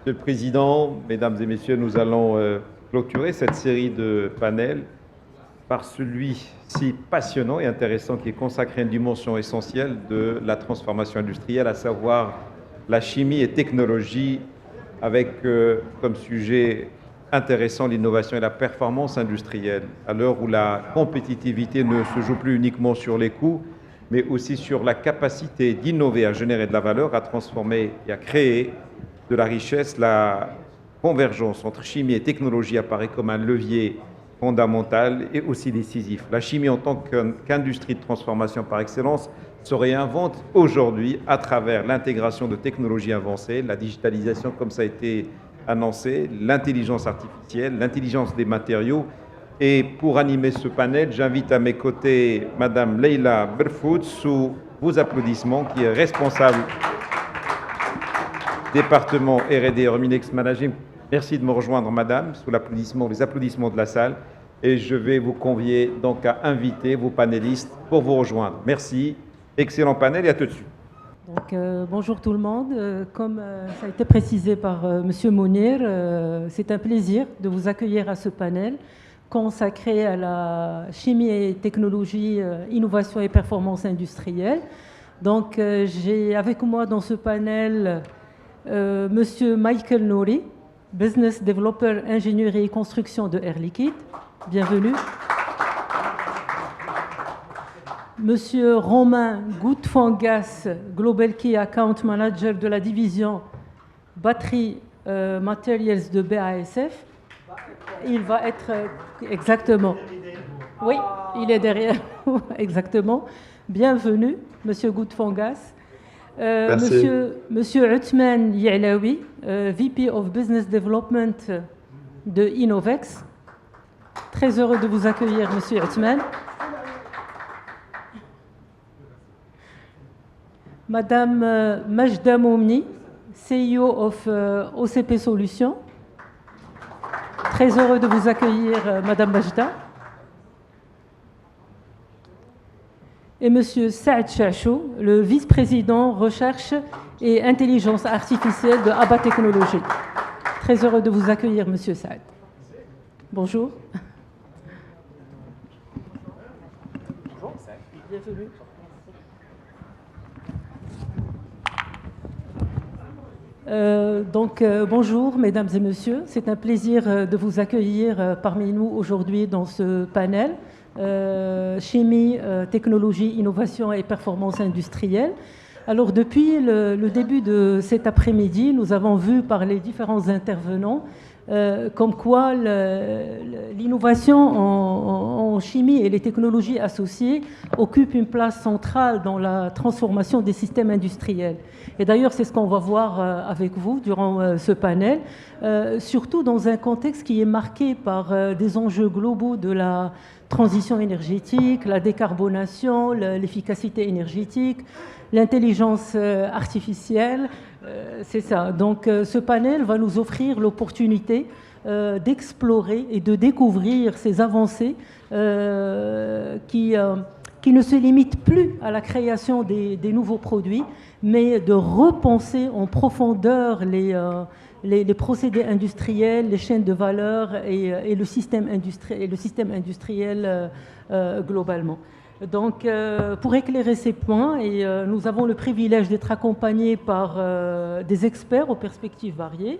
Monsieur le Président, Mesdames et Messieurs, nous allons clôturer cette série de panels par celui si passionnant et intéressant qui est consacré à une dimension essentielle de la transformation industrielle, à savoir la chimie et technologie, avec comme sujet intéressant l'innovation et la performance industrielle, à l'heure où la compétitivité ne se joue plus uniquement sur les coûts, mais aussi sur la capacité d'innover, à générer de la valeur, à transformer et à créer de la richesse. La convergence entre chimie et technologie apparaît comme un levier fondamental et aussi décisif. La chimie, en tant qu'industrie de transformation par excellence, se réinvente aujourd'hui à travers l'intégration de technologies avancées, la digitalisation, comme ça a été annoncé, l'intelligence artificielle, l'intelligence des matériaux. Et pour animer ce panel, j'invite à mes côtés Madame Leila Berfoud, sous vos applaudissements, qui est responsable département R&D Ruminex Management. Merci de me rejoindre, Madame, sous les applaudissements de la salle. Et je vais vous convier donc à inviter vos panélistes pour vous rejoindre. Merci. Excellent panel et à tout de suite. Donc, bonjour tout le monde. Comme ça a été précisé par Monsieur Mounir, c'est un plaisir de vous accueillir à ce panel consacré à la chimie et technologie, innovation et performance industrielle. Donc, j'ai avec moi dans ce panel Monsieur Michael Nouri, Business Developer Ingénierie et Construction de Air Liquide. Bienvenue. Monsieur Romain Goutfangas, Global Key Account Manager de la division Battery Materials de BASF. Il va être exactement. Oui, il est derrière. Exactement. Bienvenue, Monsieur Goutfangas. Monsieur Uthman Ya'laoui, VP of Business Development de Innovex. Très heureux de vous accueillir, Monsieur Uthman. Madame Majda Moumni, CEO of OCP Solutions. Très heureux de vous accueillir, Madame Majda. Et Monsieur Saad Chachou, le vice-président recherche et intelligence artificielle de ABA Technologies. Très heureux de vous accueillir, Monsieur Saad. Bonjour. Bonjour, bienvenue. Bonjour mesdames et messieurs, c'est un plaisir de vous accueillir parmi nous aujourd'hui dans ce panel chimie, technologie, innovation et performance industrielle. Alors depuis le début de cet après-midi, nous avons vu par les différents intervenants comme quoi l'innovation en chimie et les technologies associées occupent une place centrale dans la transformation des systèmes industriels. Et d'ailleurs, c'est ce qu'on va voir avec vous durant ce panel, surtout dans un contexte qui est marqué par des enjeux globaux de la transition énergétique, la décarbonation, l'efficacité énergétique, l'intelligence artificielle. C'est ça. Donc ce panel va nous offrir l'opportunité d'explorer et de découvrir ces avancées qui ne se limitent plus à la création des nouveaux produits, mais de repenser en profondeur les procédés industriels, les chaînes de valeur et le système industriel globalement. Donc, pour éclairer ces points, nous avons le privilège d'être accompagnés par des experts aux perspectives variées.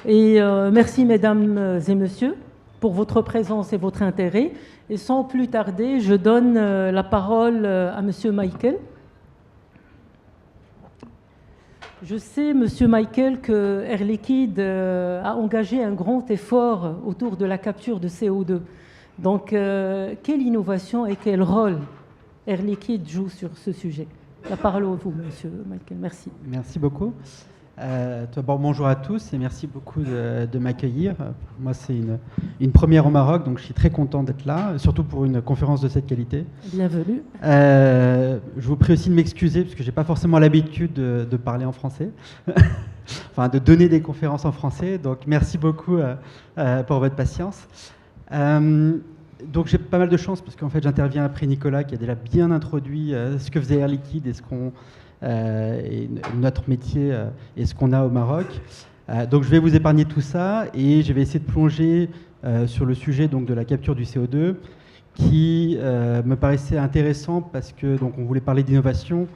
Et merci, mesdames et messieurs, pour votre présence et votre intérêt. Et sans plus tarder, je donne la parole à monsieur Michael. Je sais, monsieur Michael, que Air Liquide a engagé un grand effort autour de la capture de CO2. Donc, quelle innovation et quel rôle Air Liquide joue sur ce sujet? La parole à vous, monsieur Michael. Merci. Merci beaucoup. Tout d'abord, bonjour à tous et merci beaucoup de m'accueillir. Moi, c'est une première au Maroc, donc je suis très content d'être là, surtout pour une conférence de cette qualité. Bienvenue. Je vous prie aussi de m'excuser, parce que je n'ai pas forcément l'habitude de parler en français, enfin de donner des conférences en français, donc merci beaucoup pour votre patience. Donc j'ai pas mal de chance, parce qu'en fait j'interviens après Nicolas, qui a déjà bien introduit ce que faisait Air Liquide et et notre métier et ce qu'on a au Maroc. Donc je vais vous épargner tout ça et je vais essayer de plonger sur le sujet donc, de la capture du CO2 qui me paraissait intéressant parce que donc, on voulait parler d'innovation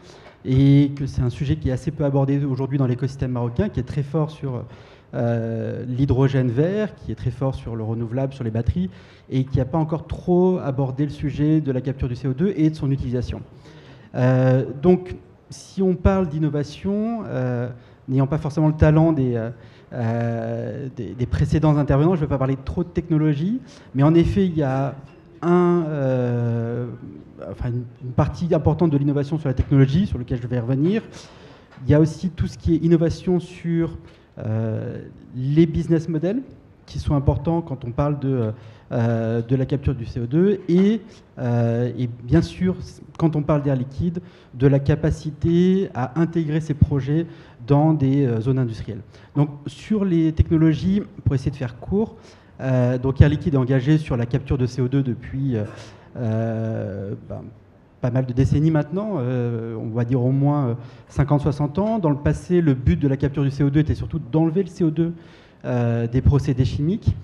et que c'est un sujet qui est assez peu abordé aujourd'hui dans l'écosystème marocain, qui est très fort sur l'hydrogène vert, qui est très fort sur le renouvelable, sur les batteries, et qui n'a pas encore trop abordé le sujet de la capture du CO2 et de son utilisation. Donc, si on parle d'innovation, n'ayant pas forcément le talent des précédents intervenants, je ne vais pas parler trop de technologie, mais en effet, il y a une partie importante de l'innovation sur la technologie, sur laquelle je vais revenir. Il y a aussi tout ce qui est innovation sur les business models, qui sont importants quand on parle de la capture du CO2, et bien sûr, quand on parle d'Air Liquide, de la capacité à intégrer ces projets dans des zones industrielles. Donc sur les technologies, pour essayer de faire court, donc Air Liquide est engagé sur la capture de CO2 depuis pas mal de décennies maintenant, on va dire au moins 50-60 ans. Dans le passé, le but de la capture du CO2 était surtout d'enlever le CO2 des procédés chimiques.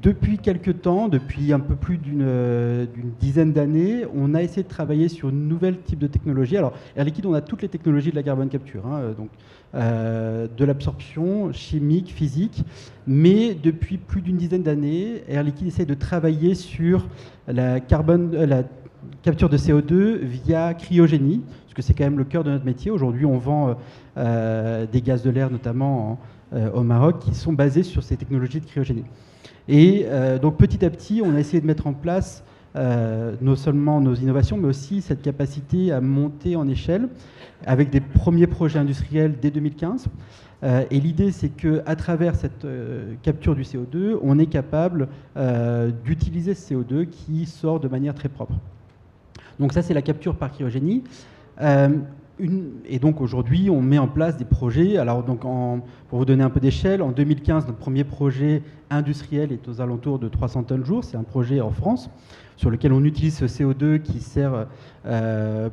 Depuis quelques temps, depuis un peu plus d'une dizaine d'années, on a essayé de travailler sur un nouvel type de technologie. Alors, Air Liquide, on a toutes les technologies de la carbone capture, donc de l'absorption chimique, physique, mais depuis plus d'une dizaine d'années, Air Liquide essaie de travailler sur la capture de CO2 via cryogénie, parce que c'est quand même le cœur de notre métier. Aujourd'hui, on vend des gaz de l'air, notamment au Maroc, qui sont basés sur ces technologies de cryogénie. Et donc petit à petit, on a essayé de mettre en place non seulement nos innovations, mais aussi cette capacité à monter en échelle avec des premiers projets industriels dès 2015. Et l'idée, c'est qu'à travers cette capture du CO2, on est capable d'utiliser ce CO2 qui sort de manière très propre. Donc ça, c'est la capture par cryogénie. Et donc aujourd'hui, on met en place des projets. Alors donc pour vous donner un peu d'échelle, en 2015, notre premier projet industriel est aux alentours de 300 tonnes jour. C'est un projet en France sur lequel on utilise ce CO2 qui sert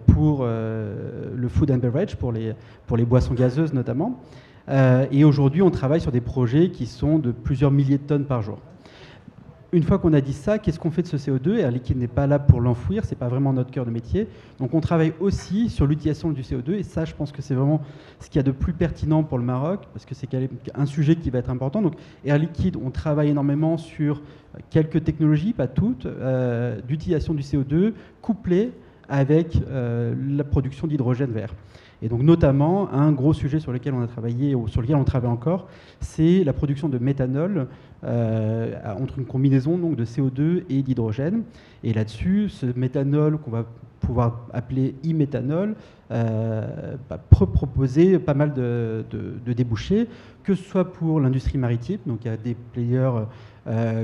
pour le food and beverage, pour les boissons gazeuses notamment. Et aujourd'hui, on travaille sur des projets qui sont de plusieurs milliers de tonnes par jour. Une fois qu'on a dit ça, qu'est-ce qu'on fait de ce CO2 ? Air Liquide n'est pas là pour l'enfouir, ce n'est pas vraiment notre cœur de métier. Donc on travaille aussi sur l'utilisation du CO2, et ça, je pense que c'est vraiment ce qu'il y a de plus pertinent pour le Maroc, parce que c'est un sujet qui va être important. Donc Air Liquide, on travaille énormément sur quelques technologies, pas toutes, d'utilisation du CO2, couplées avec la production d'hydrogène vert. Et donc notamment, un gros sujet sur lequel on a travaillé, ou sur lequel on travaille encore, c'est la production de méthanol entre une combinaison donc, de CO2 et d'hydrogène. Et là-dessus, ce méthanol qu'on va pouvoir appeler e-méthanol peut proposer pas mal de débouchés, que ce soit pour l'industrie maritime, donc il y a des players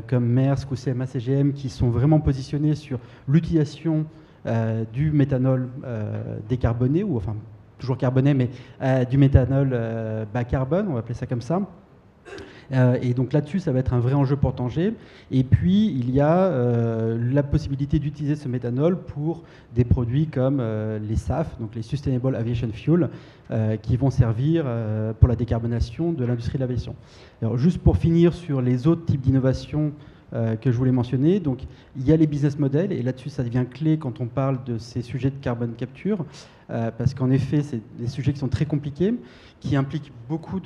comme Maersk ou CMA-CGM qui sont vraiment positionnés sur l'utilisation du méthanol décarboné, ou enfin toujours carboné, mais du méthanol bas carbone, on va appeler ça comme ça. Et donc là-dessus, ça va être un vrai enjeu pour Tanger. Et puis, il y a la possibilité d'utiliser ce méthanol pour des produits comme les SAF, donc les Sustainable Aviation Fuel, qui vont servir pour la décarbonation de l'industrie de l'aviation. Alors, juste pour finir sur les autres types d'innovations que je voulais mentionner. Donc, il y a les business models, et là-dessus, ça devient clé quand on parle de ces sujets de carbone capture, parce qu'en effet, c'est des sujets qui sont très compliqués, qui impliquent beaucoup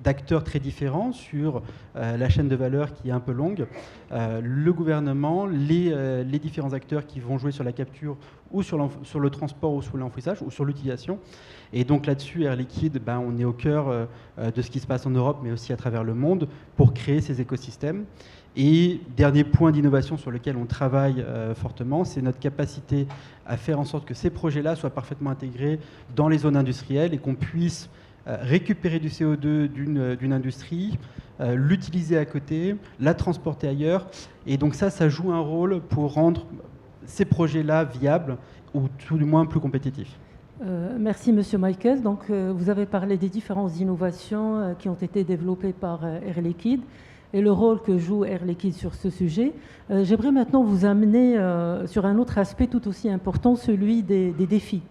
d'acteurs très différents sur la chaîne de valeur qui est un peu longue. Le gouvernement, les différents acteurs qui vont jouer sur la capture ou sur le transport ou sur l'enfouissage ou sur l'utilisation. Et donc là-dessus, Air Liquide, on est au cœur de ce qui se passe en Europe, mais aussi à travers le monde, pour créer ces écosystèmes. Et dernier point d'innovation sur lequel on travaille fortement, c'est notre capacité à faire en sorte que ces projets-là soient parfaitement intégrés dans les zones industrielles et qu'on puisse récupérer du CO2 d'une industrie, l'utiliser à côté, la transporter ailleurs. Et donc ça joue un rôle pour rendre ces projets-là viables ou tout du moins plus compétitifs. Merci Monsieur Michael. Donc, vous avez parlé des différentes innovations qui ont été développées par Air Liquide et le rôle que joue Air Liquide sur ce sujet. J'aimerais maintenant vous amener sur un autre aspect tout aussi important, celui des défis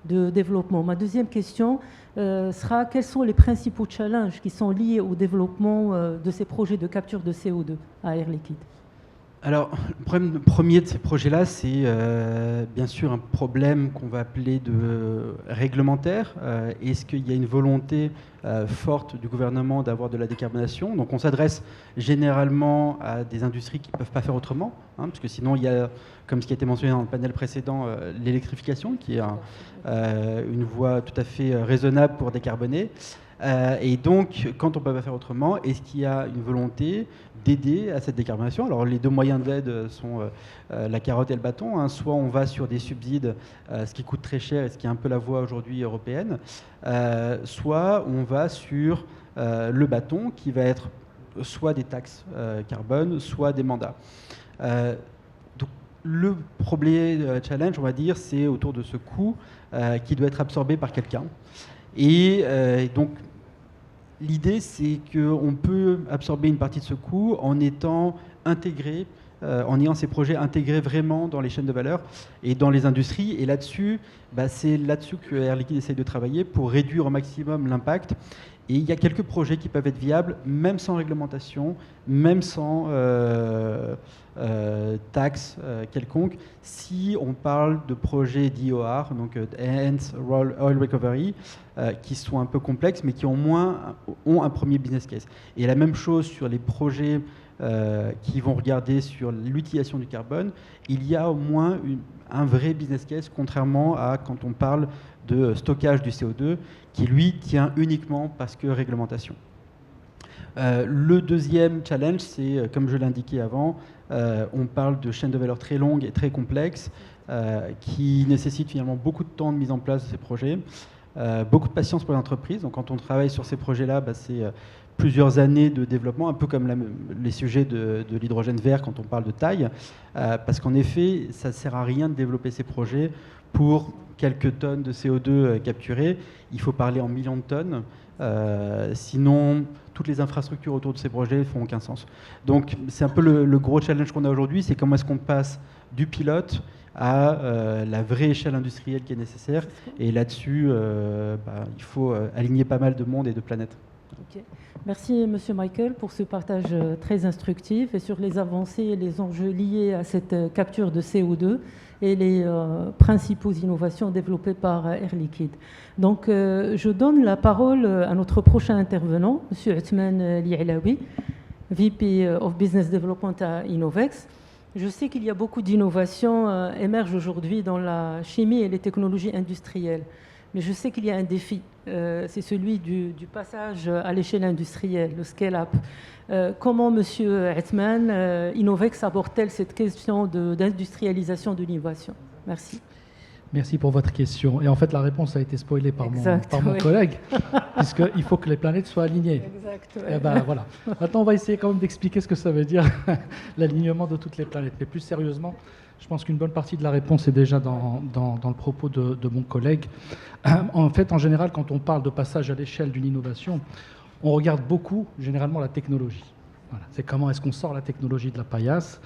de développement. Ma deuxième question sera quels sont les principaux challenges qui sont liés au développement de ces projets de capture de CO2 à air liquide? Alors, le problème premier de ces projets-là, c'est bien sûr un problème qu'on va appeler de réglementaire. Est-ce qu'il y a une volonté forte du gouvernement d'avoir de la décarbonation? Donc on s'adresse généralement à des industries qui ne peuvent pas faire autrement, parce que sinon il y a, comme ce qui a été mentionné dans le panel précédent, l'électrification, qui est une voie tout à fait raisonnable pour décarboner. Et donc, quand on ne peut pas faire autrement, est-ce qu'il y a une volonté d'aider à cette décarbonation? Alors, les deux moyens d'aide sont la carotte et le bâton. Soit on va sur des subsides, ce qui coûte très cher et ce qui est un peu la voie aujourd'hui européenne, soit on va sur le bâton, qui va être soit des taxes carbone, soit des mandats. Donc, le problème, challenge, on va dire, c'est autour de ce coût qui doit être absorbé par quelqu'un. Et donc, l'idée, c'est qu'on peut absorber une partie de ce coût en étant intégré, en ayant ces projets intégrés vraiment dans les chaînes de valeur et dans les industries. Et là-dessus, c'est là-dessus que Air Liquide essaye de travailler pour réduire au maximum l'impact. Et il y a quelques projets qui peuvent être viables, même sans réglementation, même sans taxes quelconques, si on parle de projets d'IOR, donc Enhanced Oil Recovery, qui sont un peu complexes, mais qui au moins ont un premier business case. Et la même chose sur les projets qui vont regarder sur l'utilisation du carbone, il y a au moins un vrai business case, contrairement à quand on parle de stockage du CO2, qui lui tient uniquement parce que réglementation. Le deuxième challenge, c'est, comme je l'indiquais avant, on parle de chaînes de valeur très longues et très complexes, qui nécessitent finalement beaucoup de temps de mise en place de ces projets, beaucoup de patience pour l'entreprise. Donc quand on travaille sur ces projets-là, c'est plusieurs années de développement, un peu comme les sujets de l'hydrogène vert quand on parle de taille, parce qu'en effet, ça ne sert à rien de développer ces projets pour quelques tonnes de CO2 capturées. Il faut parler en millions de tonnes, sinon toutes les infrastructures autour de ces projets ne font aucun sens. Donc c'est un peu le gros challenge qu'on a aujourd'hui, c'est comment est-ce qu'on passe du pilote à la vraie échelle industrielle qui est nécessaire. Et là-dessus, il faut aligner pas mal de monde et de planètes. Okay. Merci Monsieur Michael pour ce partage très instructif et sur les avancées et les enjeux liés à cette capture de CO2 et les principaux innovations développées par Air Liquide. Donc je donne la parole à notre prochain intervenant, Monsieur Othman Lialaoui, VP of Business Development à Innovex. Je sais qu'il y a beaucoup d'innovations émergent aujourd'hui dans la chimie et les technologies industrielles. Mais je sais qu'il y a un défi, c'est celui du passage à l'échelle industrielle, le scale-up. Comment, Monsieur Othman, Innovex aborde-t-elle cette question d'industrialisation de l'innovation? Merci. Merci pour votre question. Et en fait, la réponse a été spoilée par mon collègue, puisqu'il faut que les planètes soient alignées. Exact. Et voilà. Maintenant, on va essayer quand même d'expliquer ce que ça veut dire, l'alignement de toutes les planètes. Mais plus sérieusement, je pense qu'une bonne partie de la réponse est déjà dans le propos de mon collègue. En fait, en général, quand on parle de passage à l'échelle d'une innovation, on regarde beaucoup, généralement, la technologie. Voilà. C'est comment est-ce qu'on sort la technologie de la paillasse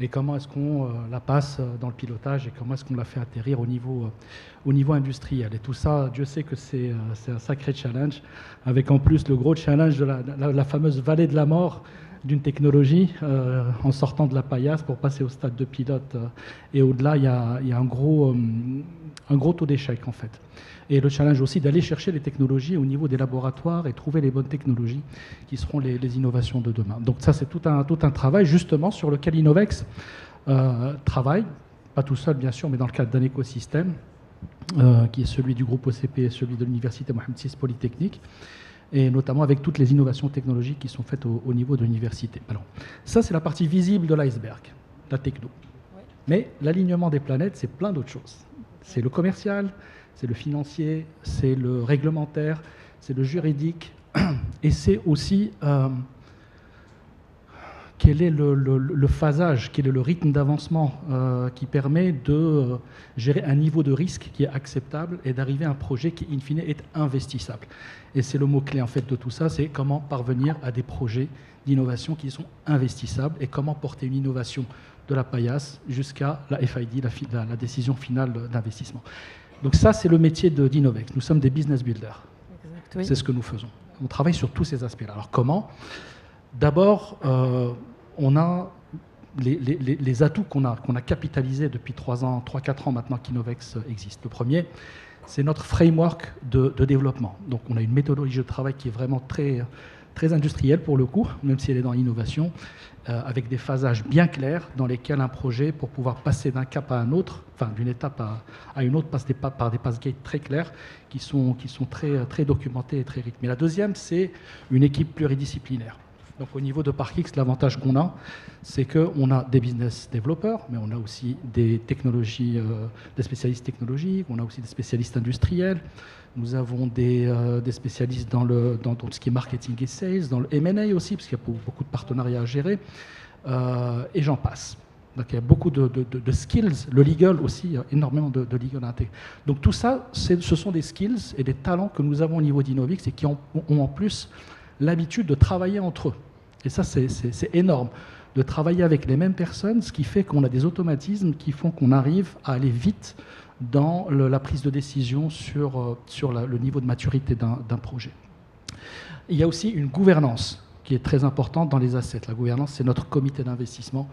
et comment est-ce qu'on la passe dans le pilotage et comment est-ce qu'on la fait atterrir au niveau industriel. Et tout ça, Dieu sait que c'est un sacré challenge, avec en plus le gros challenge de la fameuse vallée de la mort d'une technologie en sortant de la paillasse pour passer au stade de pilote. Et au-delà, il y a un gros taux d'échec, en fait. Et le challenge aussi d'aller chercher les technologies au niveau des laboratoires et trouver les bonnes technologies qui seront les innovations de demain. Donc ça, c'est tout un travail, justement, sur lequel Innovex travaille, pas tout seul, bien sûr, mais dans le cadre d'un écosystème qui est celui du groupe OCP et celui de l'université Mohamed VI Polytechnique, et notamment avec toutes les innovations technologiques qui sont faites au niveau de l'université. Alors, ça, c'est la partie visible de l'iceberg, la techno. Ouais. Mais l'alignement des planètes, c'est plein d'autres choses. C'est le commercial, c'est le financier, c'est le réglementaire, c'est le juridique, et c'est aussi quel est le phasage, quel est le rythme d'avancement qui permet de gérer un niveau de risque qui est acceptable et d'arriver à un projet qui, in fine, est investissable. Et c'est le mot-clé en fait de tout ça, c'est comment parvenir à des projets d'innovation qui sont investissables et comment porter une innovation de la paillasse jusqu'à la FID, la décision finale d'investissement. Donc ça, c'est le métier d'Innovex. Nous sommes des business builders. Exact, oui. C'est ce que nous faisons. On travaille sur tous ces aspects-là. Alors comment? D'abord, on a les atouts qu'on a capitalisés depuis 3-4 ans maintenant qu'Innovex existe. Le premier, c'est notre framework de développement. Donc on a une méthodologie de travail qui est vraiment très, très industrielle pour le coup, même si elle est dans l'innovation, avec des phasages bien clairs dans lesquels un projet, pour pouvoir passer d'un cap à un autre, enfin d'une étape à une autre, passe par des pass gates très clairs qui sont très, très documentés et très rythmés. La deuxième, c'est une équipe pluridisciplinaire. Donc au niveau de Parkix, l'avantage qu'on a, c'est qu'on a des business développeurs, mais on a aussi des technologies, des spécialistes technologiques, on a aussi des spécialistes industriels, nous avons des spécialistes dans tout ce qui est marketing et sales, dans le M&A aussi, parce qu'il y a beaucoup de partenariats à gérer, et j'en passe. Donc il y a beaucoup de skills, le legal aussi, il y a énormément de legal intégré. Donc tout ça, ce sont des skills et des talents que nous avons au niveau d'Innovix et qui ont en plus l'habitude de travailler entre eux. Et ça, c'est énorme, de travailler avec les mêmes personnes, ce qui fait qu'on a des automatismes qui font qu'on arrive à aller vite dans la prise de décision sur le niveau de maturité d'un projet. Il y a aussi une gouvernance qui est très importante dans les assets. La gouvernance, c'est notre comité d'investissement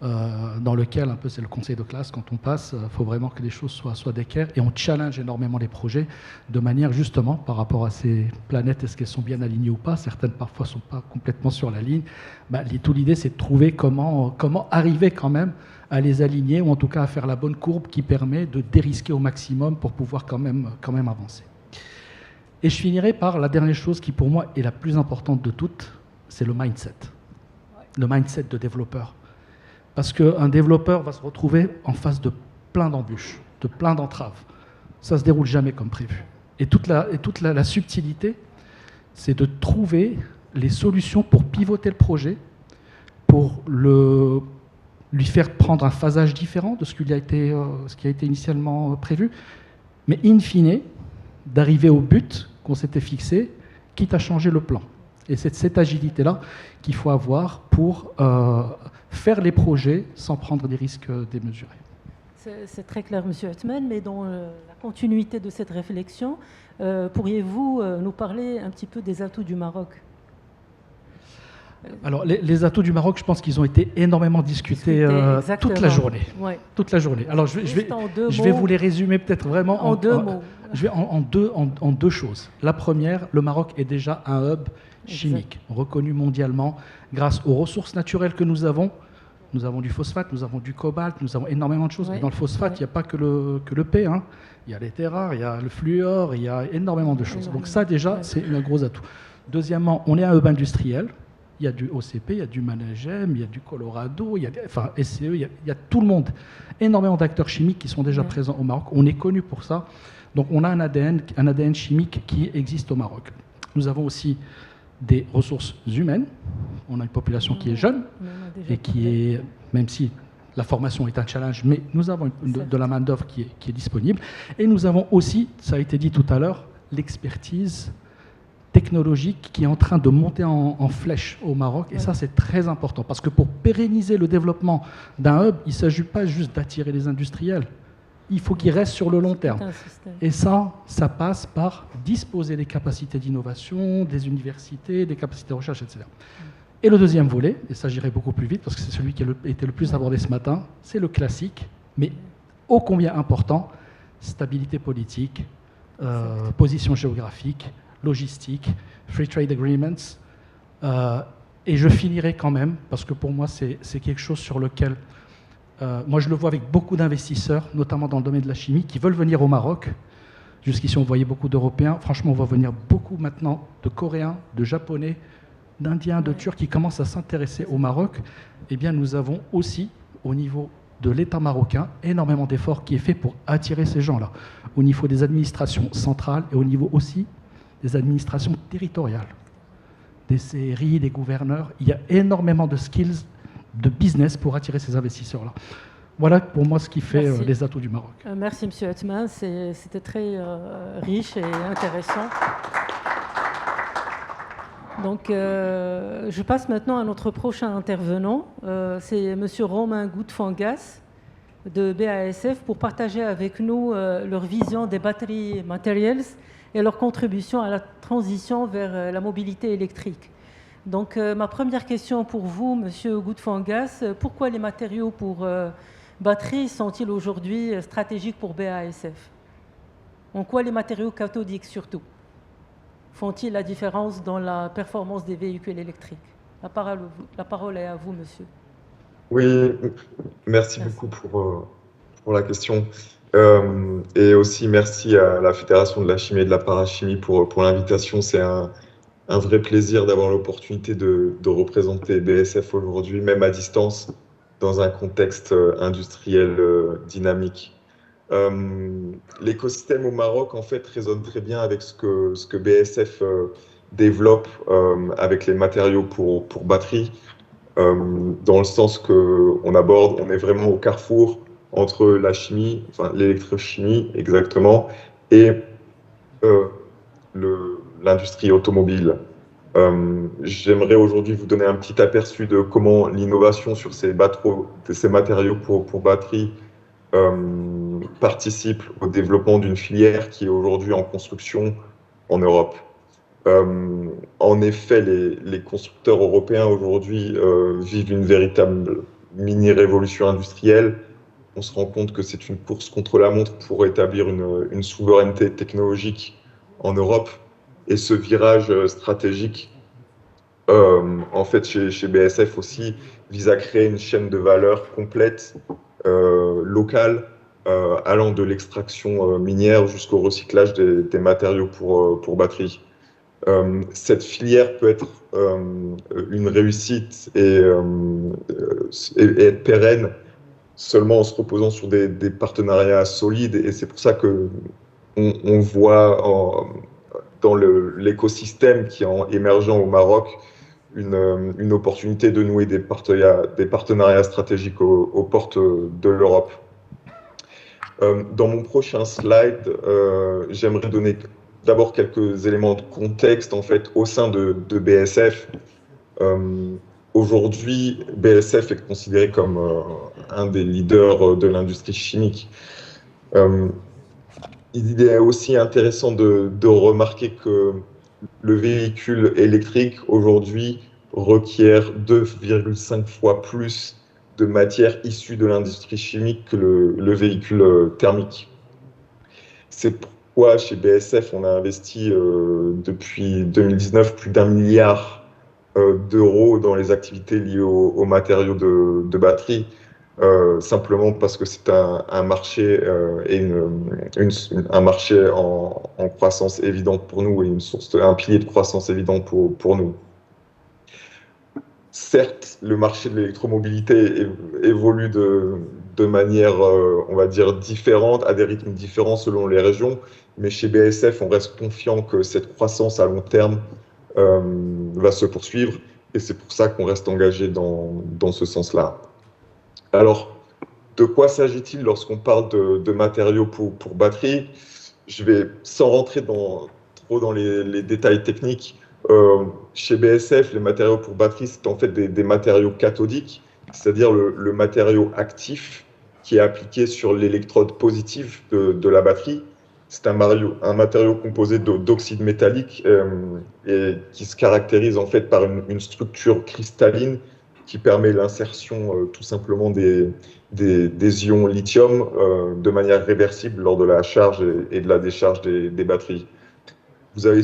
dans lequel, un peu, c'est le conseil de classe. Quand on passe, il faut vraiment que les choses soient d'équerre et on challenge énormément les projets de manière, justement, par rapport à ces planètes, est-ce qu'elles sont bien alignées ou pas? Certaines, parfois, ne sont pas complètement sur la ligne. Toute l'idée, c'est de trouver comment arriver quand même à les aligner, ou en tout cas à faire la bonne courbe qui permet de dérisquer au maximum pour pouvoir quand même avancer. Et je finirai par la dernière chose qui, pour moi, est la plus importante de toutes, c'est le mindset. Le mindset de développeur. Parce qu'un développeur va se retrouver en face de plein d'embûches, de plein d'entraves. Ça ne se déroule jamais comme prévu. Et toute la subtilité, c'est de trouver les solutions pour pivoter le projet, pour lui faire prendre un phasage différent de ce qui a été initialement prévu, mais in fine, d'arriver au but qu'on s'était fixé, quitte à changer le plan. Et c'est cette agilité-là qu'il faut avoir pour faire les projets sans prendre des risques démesurés. C'est très clair, Monsieur Huttman, mais dans la continuité de cette réflexion, pourriez-vous nous parler un petit peu des atouts du Maroc? Alors, les atouts du Maroc, je pense qu'ils ont été énormément discutés toute la journée. Ouais. Toute la journée. Alors, je vais vous les résumer peut-être vraiment en deux mots. En deux choses. La première, le Maroc est déjà un hub chimique, reconnu mondialement grâce aux ressources naturelles que nous avons. Nous avons du phosphate, nous avons du cobalt, nous avons énormément de choses. Ouais. Et dans le phosphate, il n'y a pas que le P. Hein. Il y a les terres rares, il y a le fluor, il y a énormément de choses. Donc ça, déjà, c'est un gros atout. Deuxièmement, on est un hub industriel. Il y a du OCP, il y a du Managem, il y a du Colorado, il y a SCE, il y a tout le monde. Énormément d'acteurs chimiques qui sont déjà présents au Maroc. On est connu pour ça. Donc on a un ADN chimique qui existe au Maroc. Nous avons aussi des ressources humaines. On a une population qui est jeune et qui est, même si la formation est un challenge, mais nous avons de la main-d'œuvre qui est disponible. Et nous avons aussi, ça a été dit tout à l'heure, l'expertise technologique qui est en train de monter en flèche au Maroc. Et ça, c'est très important. Parce que pour pérenniser le développement d'un hub, il ne s'agit pas juste d'attirer les industriels. Il faut qu'ils restent sur le long terme. Et ça passe par disposer des capacités d'innovation, des universités, des capacités de recherche, etc. Et le deuxième volet, et ça j'irai beaucoup plus vite parce que c'est celui qui a été le plus abordé ce matin, c'est le classique, mais ô combien important, stabilité politique, position géographique, logistique, free trade agreements. Et je finirai quand même, parce que pour moi c'est quelque chose sur lequel moi, je le vois avec beaucoup d'investisseurs, notamment dans le domaine de la chimie, qui veulent venir au Maroc. Jusqu'ici, on voyait beaucoup d'Européens. Franchement, on va venir beaucoup maintenant de Coréens, de Japonais, d'Indiens, de Turcs qui commencent à s'intéresser au Maroc. Eh bien, nous avons aussi, au niveau de l'État marocain, énormément d'efforts qui est fait pour attirer ces gens-là, au niveau des administrations centrales et au niveau aussi des administrations territoriales, des CRI, des gouverneurs. Il y a énormément de skills de business pour attirer ces investisseurs-là. Voilà pour moi ce qui fait les atouts du Maroc. Merci M. Huttman, c'était très riche et intéressant. Donc je passe maintenant à notre prochain intervenant, c'est M. Romain Goutfangas, de BASF pour partager avec nous leur vision des batteries materials et leur contribution à la transition vers la mobilité électrique. Donc ma première question pour vous, Monsieur Goutfangas, pourquoi les matériaux pour batteries sont-ils aujourd'hui stratégiques pour BASF? En quoi les matériaux cathodiques surtout font-ils la différence dans la performance des véhicules électriques? La parole est à vous, monsieur. Oui, merci beaucoup pour la question. Et aussi merci à la Fédération de la chimie et de la parachimie pour l'invitation. C'est un vrai plaisir d'avoir l'opportunité de représenter BASF aujourd'hui, même à distance, dans un contexte industriel dynamique. L'écosystème au Maroc, en fait, résonne très bien avec ce que BASF développe avec les matériaux pour batteries, dans le sens qu'on aborde, on est vraiment au carrefour entre la chimie, enfin l'électrochimie exactement, et l'industrie automobile. J'aimerais aujourd'hui vous donner un petit aperçu de comment l'innovation sur ces matériaux pour batteries participe au développement d'une filière qui est aujourd'hui en construction en Europe. En effet, les constructeurs européens aujourd'hui vivent une véritable mini-révolution industrielle. On se rend compte que c'est une course contre la montre pour établir une souveraineté technologique en Europe. Et ce virage stratégique, en fait, chez BASF aussi, vise à créer une chaîne de valeur complète, locale, allant de l'extraction minière jusqu'au recyclage des matériaux pour batteries. Cette filière peut être une réussite et être pérenne seulement en se reposant sur des partenariats solides, et c'est pour ça que on voit dans l'écosystème qui est émergent au Maroc une opportunité de nouer des partenariats stratégiques aux portes de l'Europe. Dans mon prochain slide, j'aimerais donner d'abord quelques éléments de contexte en fait au sein de BASF. Aujourd'hui, BASF est considéré comme un des leaders de l'industrie chimique. Il est aussi intéressant de remarquer que le véhicule électrique aujourd'hui requiert 2,5 fois plus de matières issues de l'industrie chimique que le véhicule thermique. C'est pourquoi chez BASF, on a investi depuis 2019 plus d'1 milliard d'euros dans les activités liées aux matériaux de batterie, simplement parce que c'est un marché et un marché en croissance évidente pour nous et un pilier de croissance évident pour nous. Certes, le marché de l'électromobilité évolue de manière, on va dire, différente, à des rythmes différents selon les régions, mais chez BASF, on reste confiant que cette croissance à long terme va se poursuivre, et c'est pour ça qu'on reste engagé dans ce sens-là. Alors, de quoi s'agit-il lorsqu'on parle de matériaux pour batterie? Je vais, sans rentrer trop dans les détails techniques, chez BASF, les matériaux pour batterie, c'est en fait des matériaux cathodiques, c'est-à-dire le matériau actif qui est appliqué sur l'électrode positive de la batterie. C'est un matériau composé d'oxyde métallique et qui se caractérise en fait par une structure cristalline qui permet l'insertion tout simplement des ions lithium de manière réversible lors de la charge et de la décharge des batteries. Vous avez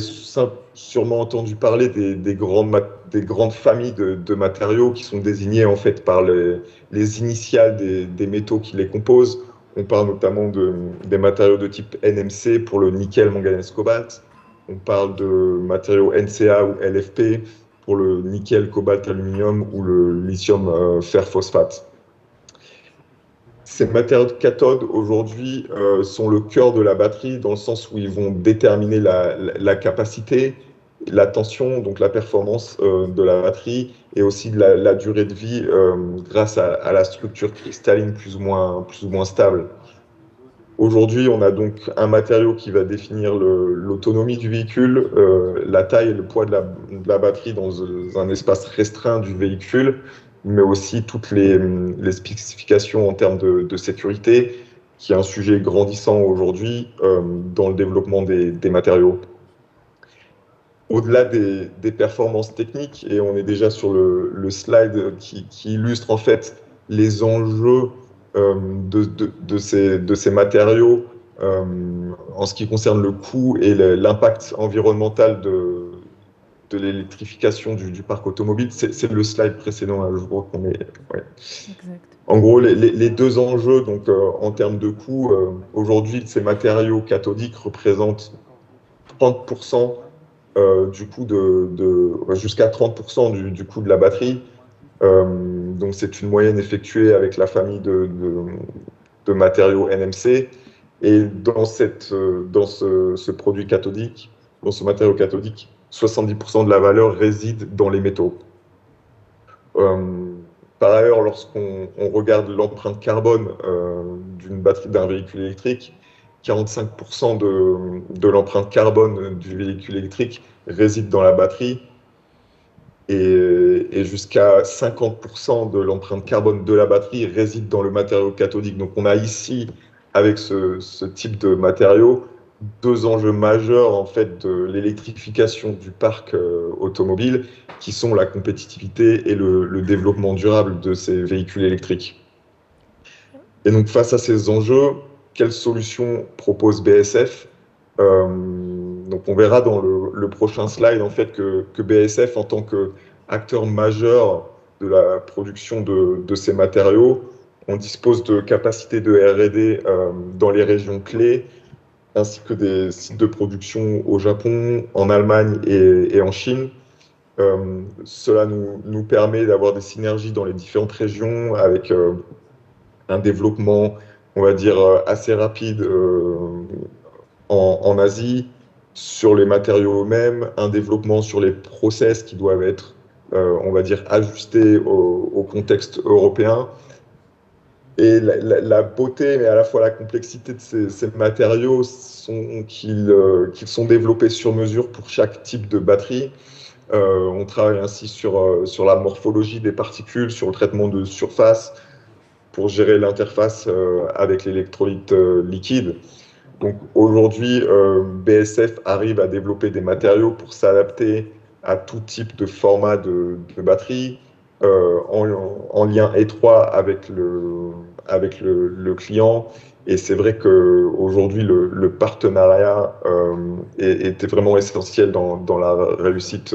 sûrement entendu parler des grandes familles de matériaux qui sont désignés en fait par les initiales des métaux qui les composent. On parle notamment des matériaux de type NMC pour le nickel, manganèse, cobalt. On parle de matériaux NCA ou LFP pour le nickel, cobalt, aluminium ou le lithium, fer, phosphate. Ces matériaux de cathode, aujourd'hui, sont le cœur de la batterie dans le sens où ils vont déterminer la capacité, la tension, donc la performance de la batterie, et aussi la durée de vie grâce à la structure cristalline plus ou moins stable. Aujourd'hui, on a donc un matériau qui va définir l'autonomie du véhicule, la taille et le poids de la batterie dans un espace restreint du véhicule, mais aussi toutes les spécifications en termes de sécurité, qui est un sujet grandissant aujourd'hui dans le développement des matériaux. Au-delà des performances techniques, et on est déjà sur le slide qui illustre en fait les enjeux de ces matériaux en ce qui concerne le coût et l'impact environnemental de l'électrification du parc automobile. C'est le slide précédent, là, je vois qu'on est... Ouais. Exact. En gros, les deux enjeux, donc, en termes de coût, aujourd'hui, ces matériaux cathodiques représentent 30% du coût jusqu'à 30% du coût de la batterie. Donc c'est une moyenne effectuée avec la famille de matériaux NMC. Et dans ce produit cathodique, dans ce matériau cathodique, 70% de la valeur réside dans les métaux. Par ailleurs, lorsqu'on regarde l'empreinte carbone d'une batterie d'un véhicule électrique, 45% de l'empreinte carbone du véhicule électrique réside dans la batterie et jusqu'à 50% de l'empreinte carbone de la batterie réside dans le matériau cathodique. Donc on a ici, avec ce type de matériau, deux enjeux majeurs en fait, de l'électrification du parc automobile, qui sont la compétitivité et le développement durable de ces véhicules électriques. Et donc face à ces enjeux, quelles solutions propose BASF? Donc on verra dans le prochain slide en fait que BASF, en tant qu'acteur majeur de la production de ces matériaux, on dispose de capacités de R&D dans les régions clés, ainsi que des sites de production au Japon, en Allemagne et en Chine. Cela nous permet d'avoir des synergies dans les différentes régions avec un développement, on va dire, assez rapide en Asie, sur les matériaux eux-mêmes, un développement sur les process qui doivent être, on va dire, ajustés au contexte européen. Et la beauté, mais à la fois la complexité de ces matériaux, qu'ils sont développés sur mesure pour chaque type de batterie. On travaille ainsi sur la morphologie des particules, sur le traitement de surface, pour gérer l'interface avec l'électrolyte liquide. Donc aujourd'hui, BASF arrive à développer des matériaux pour s'adapter à tout type de format de batterie, en lien étroit avec le client. Et c'est vrai qu'aujourd'hui, le partenariat était vraiment essentiel dans la réussite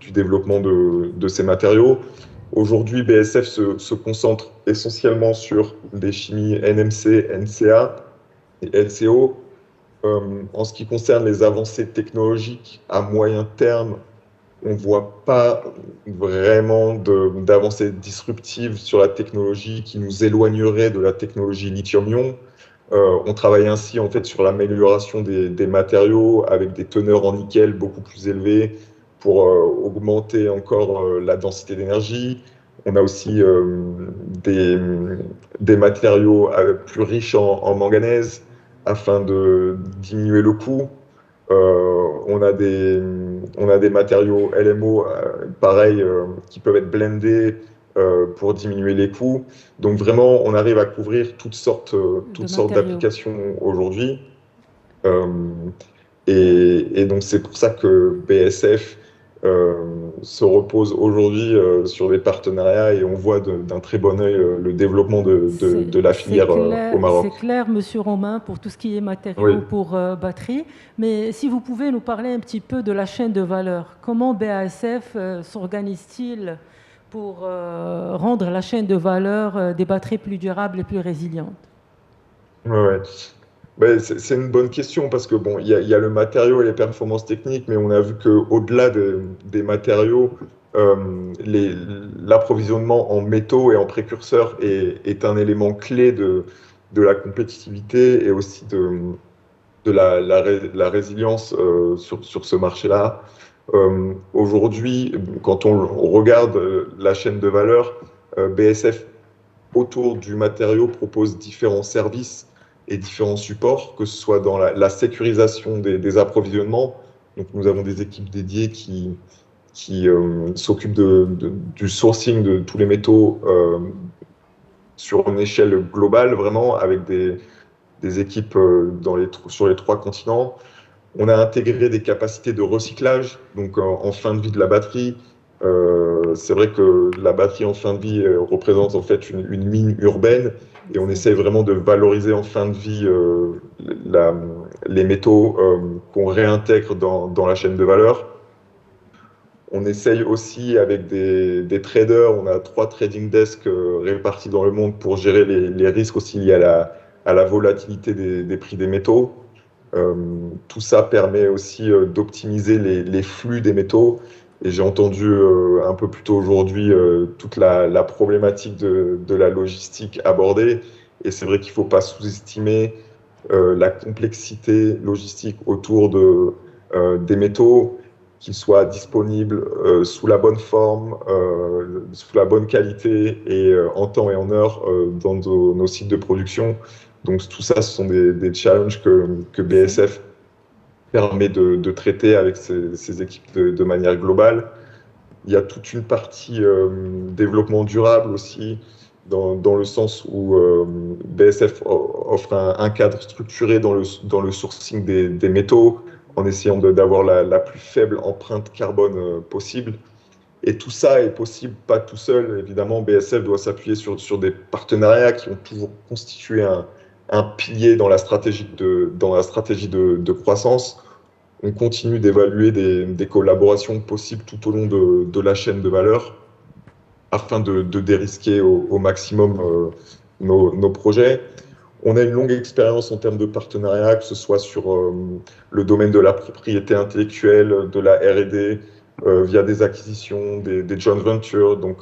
du développement de ces matériaux. Aujourd'hui, BASF se concentre essentiellement sur des chimies NMC, NCA et LCO. En ce qui concerne les avancées technologiques à moyen terme, on ne voit pas vraiment d'avancées disruptives sur la technologie qui nous éloignerait de la technologie lithium-ion. On travaille ainsi en fait sur l'amélioration des matériaux avec des teneurs en nickel beaucoup plus élevées pour augmenter encore la densité d'énergie. On a aussi des matériaux plus riches en manganèse afin de diminuer le coût. On a des matériaux LMO, pareil, qui peuvent être blendés pour diminuer les coûts. Donc vraiment, on arrive à couvrir toutes sortes d'applications aujourd'hui. Et donc c'est pour ça que BASF se repose aujourd'hui sur des partenariats et on voit d'un très bon œil le développement de la filière au Maroc. C'est clair, Monsieur Romain, pour tout ce qui est matériaux Oui. pour batterie. Mais si vous pouvez nous parler un petit peu de la chaîne de valeur. Comment BASF s'organise-t-il pour rendre la chaîne de valeur des batteries plus durables et plus résilientes? Ouais. Ben, c'est une bonne question parce que bon, il y a le matériau et les performances techniques, mais on a vu qu'au-delà des matériaux, l'approvisionnement en métaux et en précurseurs est un élément clé de la compétitivité et aussi de la résilience sur ce marché-là. Aujourd'hui, quand on regarde la chaîne de valeur, BASF, autour du matériau, propose différents services et différents supports, que ce soit dans la sécurisation des approvisionnements. Donc nous avons des équipes dédiées qui qui s'occupe du sourcing de tous les métaux sur une échelle globale, vraiment, avec des équipes sur les 3 continents. On a intégré des capacités de recyclage, donc en fin de vie de la batterie. C'est vrai que la batterie en fin de vie représente en fait une mine urbaine, et on essaie vraiment de valoriser en fin de vie les métaux qu'on réintègre dans la chaîne de valeur. On essaye aussi avec des traders, on a 3 trading desks répartis dans le monde pour gérer les risques aussi liés à la volatilité des prix des métaux. Tout ça permet aussi d'optimiser les flux des métaux. Et j'ai entendu un peu plus tôt aujourd'hui toute la problématique de la logistique abordée. Et c'est vrai qu'il ne faut pas sous-estimer la complexité logistique autour des métaux, qu'ils soient disponibles sous la bonne forme, sous la bonne qualité et en temps et en heure dans nos sites de production. Donc tout ça, ce sont des challenges que BASF permet de traiter avec ses équipes de manière globale. Il y a toute une partie développement durable aussi, dans le sens où BASF offre un cadre structuré dans le sourcing des métaux, en essayant d'avoir la plus faible empreinte carbone possible. Et tout ça est possible pas tout seul. Évidemment, BASF doit s'appuyer sur des partenariats qui ont toujours constitué un pilier dans la stratégie de croissance. On continue d'évaluer des collaborations possibles tout au long de la chaîne de valeur afin de dérisquer au maximum nos projets. On a une longue expérience en termes de partenariat, que ce soit sur le domaine de la propriété intellectuelle, de la R&D, via des acquisitions, des joint ventures. Donc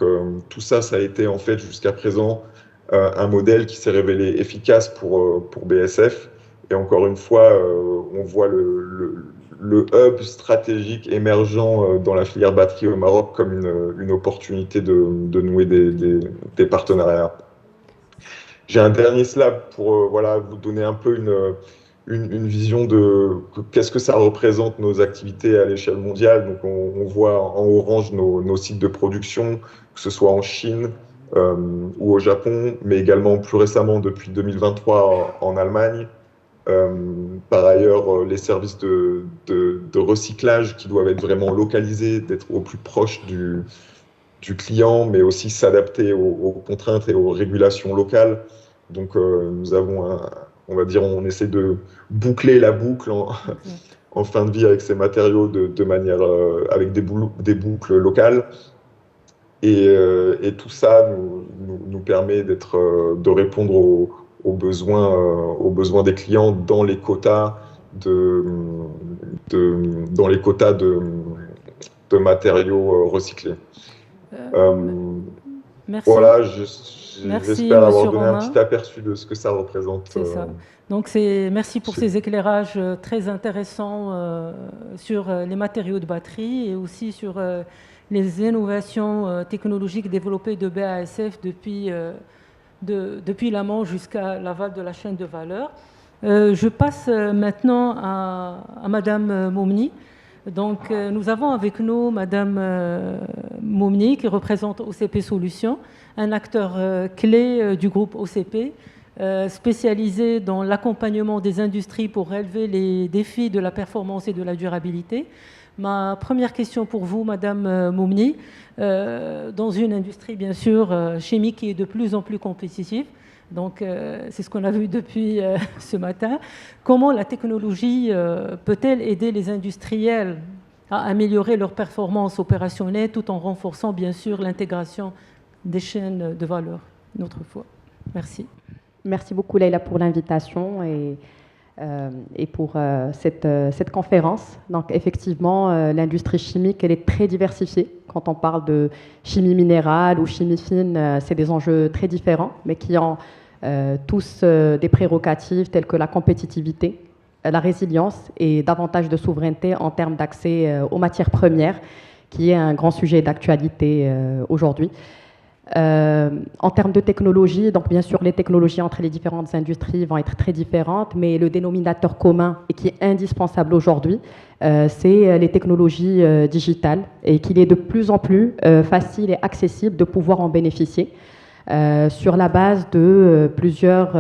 tout ça, ça a été en fait jusqu'à présent un modèle qui s'est révélé efficace pour BASF. Et encore une fois, on voit le hub stratégique émergent dans la filière batterie au Maroc comme une opportunité de nouer des partenariats. J'ai un dernier slide pour vous donner un peu une vision de qu'est-ce que ça représente nos activités à l'échelle mondiale. Donc on voit en orange nos sites de production, que ce soit en Chine ou au Japon, mais également plus récemment depuis 2023 en Allemagne. Par ailleurs, les services de recyclage qui doivent être vraiment localisés, d'être au plus proche du client, mais aussi s'adapter aux contraintes et aux régulations locales. Donc nous avons on essaie de boucler la boucle en fin de vie avec ces matériaux de manière avec des boucles locales. Et tout ça nous permet de répondre aux besoins des clients dans les quotas de matériaux recyclés. Merci. Voilà, Merci, j'espère avoir donné Romain. un petit aperçu de ce que ça représente. C'est ça. Donc merci pour ces éclairages très intéressants sur les matériaux de batterie et aussi sur les innovations technologiques développées de BASF depuis l'amont jusqu'à l'aval de la chaîne de valeur. Je passe maintenant à Madame Momni. Donc, nous avons avec nous Madame Momni, qui représente OCP Solutions, un acteur clé du groupe OCP, spécialisé dans l'accompagnement des industries pour relever les défis de la performance et de la durabilité. Ma première question pour vous, Madame Momni, dans une industrie, bien sûr, chimique qui est de plus en plus compétitive, donc c'est ce qu'on a vu depuis ce matin, comment la technologie peut-elle aider les industriels à améliorer leur performance opérationnelle tout en renforçant, bien sûr, l'intégration des chaînes de valeur, une autre fois. Merci. Merci beaucoup, Leïla, pour l'invitation et pour cette conférence. Donc, effectivement, l'industrie chimique, elle est très diversifiée. Quand on parle de chimie minérale ou chimie fine, c'est des enjeux très différents, mais qui ont tous des prérogatives telles que la compétitivité, la résilience et davantage de souveraineté en termes d'accès aux matières premières, qui est un grand sujet d'actualité aujourd'hui. En termes de technologie, donc bien sûr les technologies entre les différentes industries vont être très différentes, mais le dénominateur commun et qui est indispensable aujourd'hui, c'est les technologies digitales et qu'il est de plus en plus facile et accessible de pouvoir en bénéficier. Sur la base de plusieurs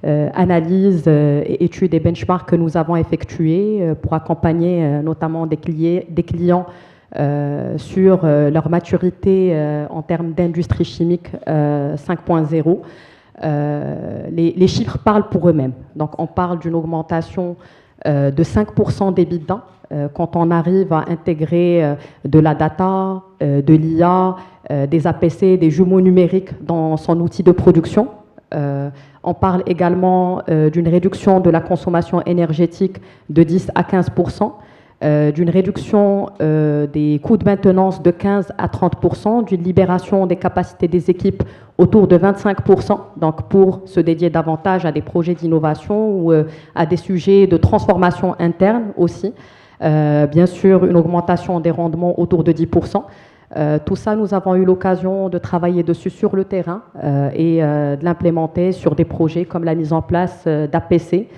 analyses et études et benchmarks que nous avons effectuées pour accompagner notamment des clients sur leur maturité en termes d'industrie chimique 5.0. Les chiffres parlent pour eux-mêmes. Donc on parle d'une augmentation de 5% d'EBITDA quand on arrive à intégrer de la data, de l'IA, des APC, des jumeaux numériques dans son outil de production. On parle également d'une réduction de la consommation énergétique de 10 à 15%, d'une réduction des coûts de maintenance de 15 à 30%, d'une libération des capacités des équipes autour de 25%, donc pour se dédier davantage à des projets d'innovation ou à des sujets de transformation interne aussi. Bien sûr, une augmentation des rendements autour de 10%. Tout ça, nous avons eu l'occasion de travailler dessus sur le terrain et de l'implémenter sur des projets comme la mise en place d'APC,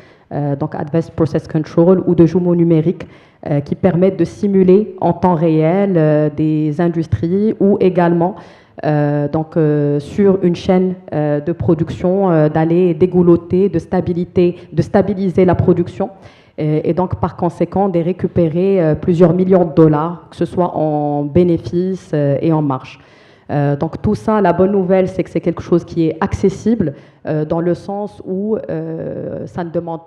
donc Advanced Process Control, ou de jumeaux numériques qui permettent de simuler en temps réel des industries ou également sur une chaîne de production d'aller dégoulotter, de stabiliser la production et donc par conséquent de récupérer plusieurs millions de dollars, que ce soit en bénéfices et en marge. Donc tout ça, la bonne nouvelle, c'est que c'est quelque chose qui est accessible dans le sens où ça ne demande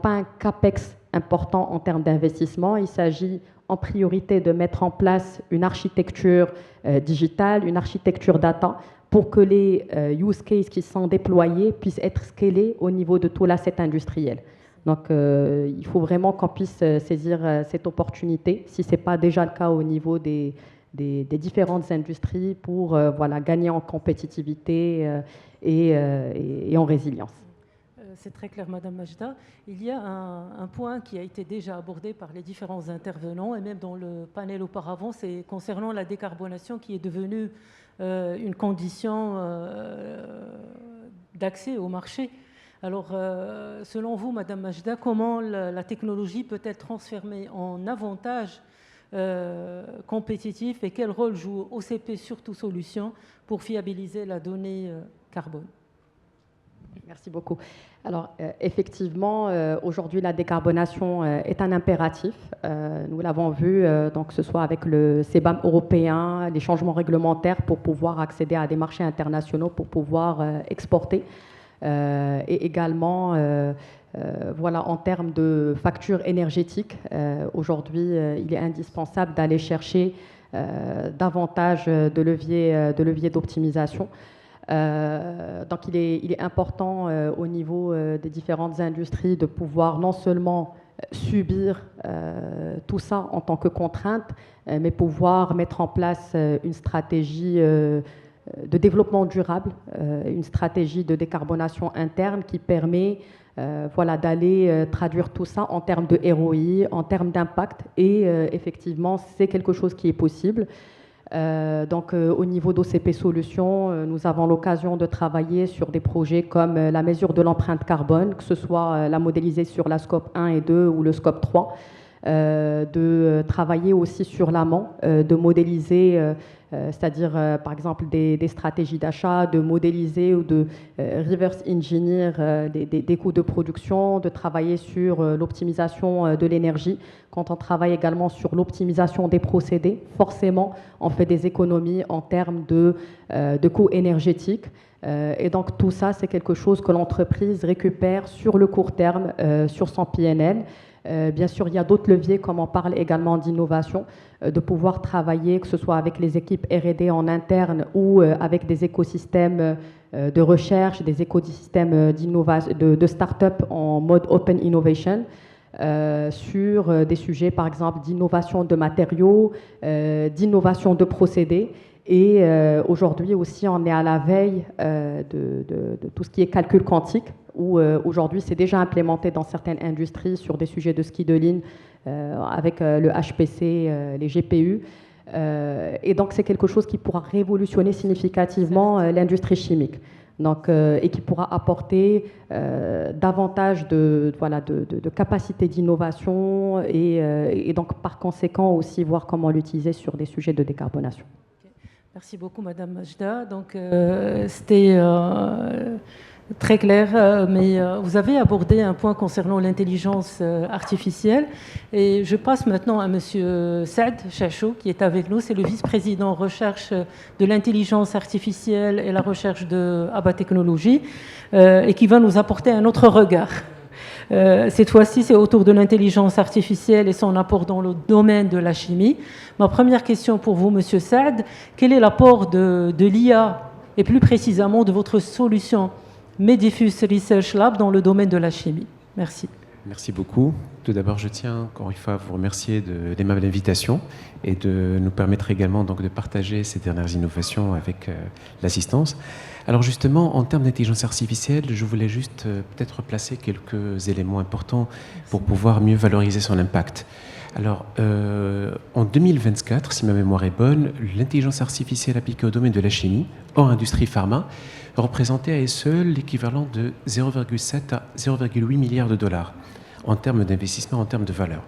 pas un CAPEX important en termes d'investissement. Il s'agit en priorité de mettre en place une architecture digitale, une architecture data, pour que les use cases qui sont déployés puissent être scalés au niveau de tout l'asset industriel. Donc il faut vraiment qu'on puisse saisir cette opportunité, si ce n'est pas déjà le cas au niveau des différentes industries, pour gagner en compétitivité et en résilience. C'est très clair, Madame Majda. Il y a un point qui a été déjà abordé par les différents intervenants, et même dans le panel auparavant, c'est concernant la décarbonation qui est devenue une condition d'accès au marché. Alors, selon vous, Madame Majda, comment la technologie peut être transformée en avantage compétitif et quel rôle joue OCP Surtout Solutions pour fiabiliser la donnée carbone? Merci beaucoup. Alors, effectivement, aujourd'hui, la décarbonation est un impératif. Nous l'avons vu, donc, que ce soit avec le CBAM européen, les changements réglementaires pour pouvoir accéder à des marchés internationaux, pour pouvoir exporter. Et également, en termes de factures énergétiques, aujourd'hui, il est indispensable d'aller chercher davantage de leviers d'optimisation. Donc il est important au niveau des différentes industries de pouvoir non seulement subir tout ça en tant que contrainte, mais pouvoir mettre en place une stratégie de développement durable, une stratégie de décarbonation interne qui permet d'aller traduire tout ça en termes de ROI, en termes d'impact, et effectivement c'est quelque chose qui est possible. Au niveau d'OCP Solutions, nous avons l'occasion de travailler sur des projets comme la mesure de l'empreinte carbone, que ce soit la modéliser sur la scope 1 et 2 ou le scope 3, de travailler aussi sur l'amont, de modéliser, c'est-à-dire par exemple des stratégies d'achat, de modéliser ou de reverse engineer des coûts de production, de travailler sur l'optimisation de l'énergie. Quand on travaille également sur l'optimisation des procédés, forcément, on fait des économies en termes de coûts énergétiques. Et donc, tout ça, c'est quelque chose que l'entreprise récupère sur le court terme, sur son PNL. Bien sûr, il y a d'autres leviers, comme on parle également d'innovation, de pouvoir travailler, que ce soit avec les équipes R&D en interne ou avec des écosystèmes de recherche, des écosystèmes de start-up en mode open innovation. Sur des sujets, par exemple, d'innovation de matériaux, d'innovation de procédés. Et aujourd'hui aussi, on est à la veille de tout ce qui est calcul quantique, où aujourd'hui, c'est déjà implémenté dans certaines industries sur des sujets de ski de ligne avec le HPC, les GPU. Et donc, c'est quelque chose qui pourra révolutionner significativement l'industrie chimique. Donc, et qui pourra apporter davantage de capacité d'innovation et donc, par conséquent, aussi voir comment l'utiliser sur des sujets de décarbonation. Merci beaucoup, Madame Majda. Donc, c'était très clair, mais vous avez abordé un point concernant l'intelligence artificielle. Et je passe maintenant à Monsieur Saad Chachou, qui est avec nous. C'est le vice-président recherche de l'intelligence artificielle et la recherche de ABA Technologies, et qui va nous apporter un autre regard. Cette fois-ci, c'est autour de l'intelligence artificielle et son apport dans le domaine de la chimie. Ma première question pour vous, Monsieur Saad, quel est l'apport de l'IA et plus précisément de votre solution Medifus Research Lab dans le domaine de la chimie? Merci. Merci beaucoup. Tout d'abord, je tiens encore une fois à vous remercier de l'aimable invitation et de nous permettre également donc de partager ces dernières innovations avec l'assistance. Alors justement, en termes d'intelligence artificielle, je voulais juste peut-être placer quelques éléments importants pour pouvoir mieux valoriser son impact. Alors, en 2024, si ma mémoire est bonne, l'intelligence artificielle appliquée au domaine de la chimie, hors industrie pharma, représentait à elle seule l'équivalent de 0,7 à 0,8 milliards de dollars en termes d'investissement, en termes de valeur.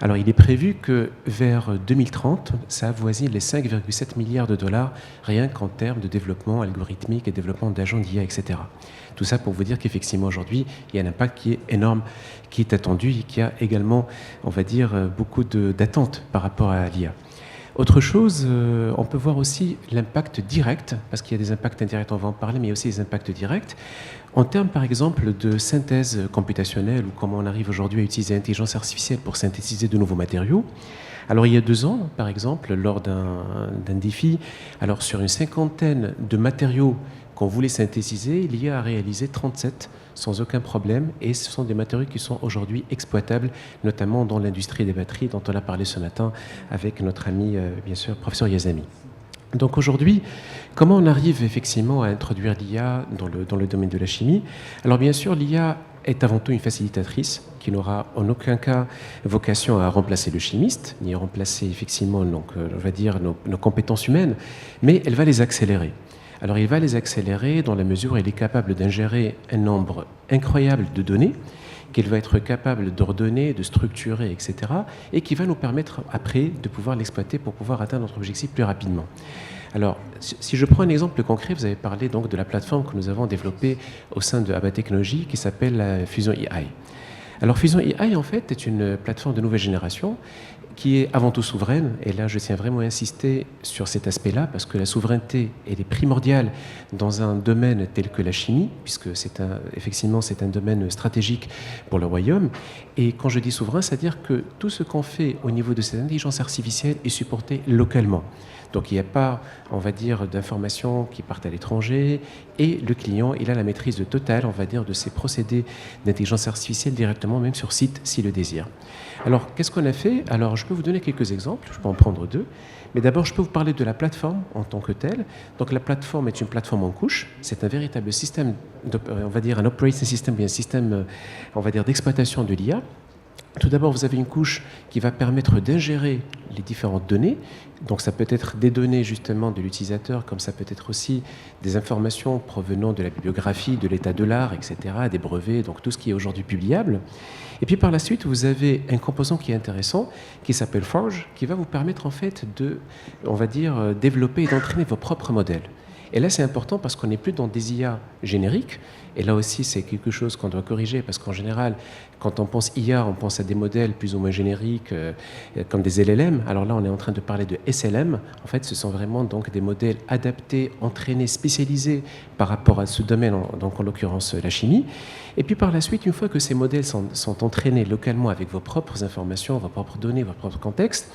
Alors, il est prévu que vers 2030, ça avoisine les 5,7 milliards de dollars, rien qu'en termes de développement algorithmique et développement d'agents d'IA, etc. Tout ça pour vous dire qu'effectivement, aujourd'hui, il y a un impact qui est énorme, qui est attendu et qui a également, on va dire, beaucoup d'attentes par rapport à l'IA. Autre chose, on peut voir aussi l'impact direct, parce qu'il y a des impacts indirects, on va en parler, mais il y a aussi des impacts directs. En termes, par exemple, de synthèse computationnelle, ou comment on arrive aujourd'hui à utiliser l'intelligence artificielle pour synthétiser de nouveaux matériaux. Alors, il y a 2 ans, par exemple, lors d'un défi, alors sur une 50aine de matériaux qu'on voulait synthétiser, l'IA a réalisé 37 sans aucun problème, et ce sont des matériaux qui sont aujourd'hui exploitables, notamment dans l'industrie des batteries, dont on a parlé ce matin avec notre ami, bien sûr, professeur Yazami. Donc aujourd'hui, comment on arrive effectivement à introduire l'IA dans le domaine de la chimie? Alors bien sûr, l'IA est avant tout une facilitatrice qui n'aura en aucun cas vocation à remplacer le chimiste, ni à remplacer effectivement donc, on va dire nos compétences humaines, mais elle va les accélérer. Alors il va les accélérer dans la mesure où elle est capable d'ingérer un nombre incroyable de données, qu'elle va être capable d'ordonner, de structurer, etc., et qui va nous permettre après de pouvoir l'exploiter pour pouvoir atteindre notre objectif plus rapidement. Alors, si je prends un exemple concret, vous avez parlé donc de la plateforme que nous avons développée au sein de ABA Technologies qui s'appelle la Fusion AI. Alors Fusion AI, en fait, est une plateforme de nouvelle génération qui est avant tout souveraine, et là je tiens vraiment à insister sur cet aspect-là, parce que la souveraineté elle est primordiale dans un domaine tel que la chimie, puisque effectivement c'est un domaine stratégique pour le royaume, et quand je dis souverain, c'est-à-dire que tout ce qu'on fait au niveau de cette intelligence artificielle est supporté localement. Donc il n'y a pas, on va dire, d'informations qui partent à l'étranger, et le client, il a la maîtrise totale, on va dire, de ces procédés d'intelligence artificielle directement, même sur site, s'il le désire. Alors, qu'est-ce qu'on a fait? Alors, je peux vous donner quelques exemples, je peux en prendre 2, mais d'abord, je peux vous parler de la plateforme en tant que telle. Donc, la plateforme est une plateforme en couche, c'est un véritable système, on va dire un operating system, bien un système, on va dire, d'exploitation de l'IA. Tout d'abord, vous avez une couche qui va permettre d'ingérer les différentes données. Donc ça peut être des données justement de l'utilisateur, comme ça peut être aussi des informations provenant de la bibliographie, de l'état de l'art, etc., des brevets, donc tout ce qui est aujourd'hui publiable. Et puis par la suite, vous avez un composant qui est intéressant, qui s'appelle Forge, qui va vous permettre en fait de, on va dire, développer et d'entraîner vos propres modèles. Et là, c'est important parce qu'on n'est plus dans des IA génériques. Et là aussi, c'est quelque chose qu'on doit corriger parce qu'en général, quand on pense IA, on pense à des modèles plus ou moins génériques comme des LLM. Alors là, on est en train de parler de SLM. En fait, ce sont vraiment donc des modèles adaptés, entraînés, spécialisés par rapport à ce domaine, donc en l'occurrence la chimie. Et puis par la suite, une fois que ces modèles sont entraînés localement avec vos propres informations, vos propres données, vos propres contextes,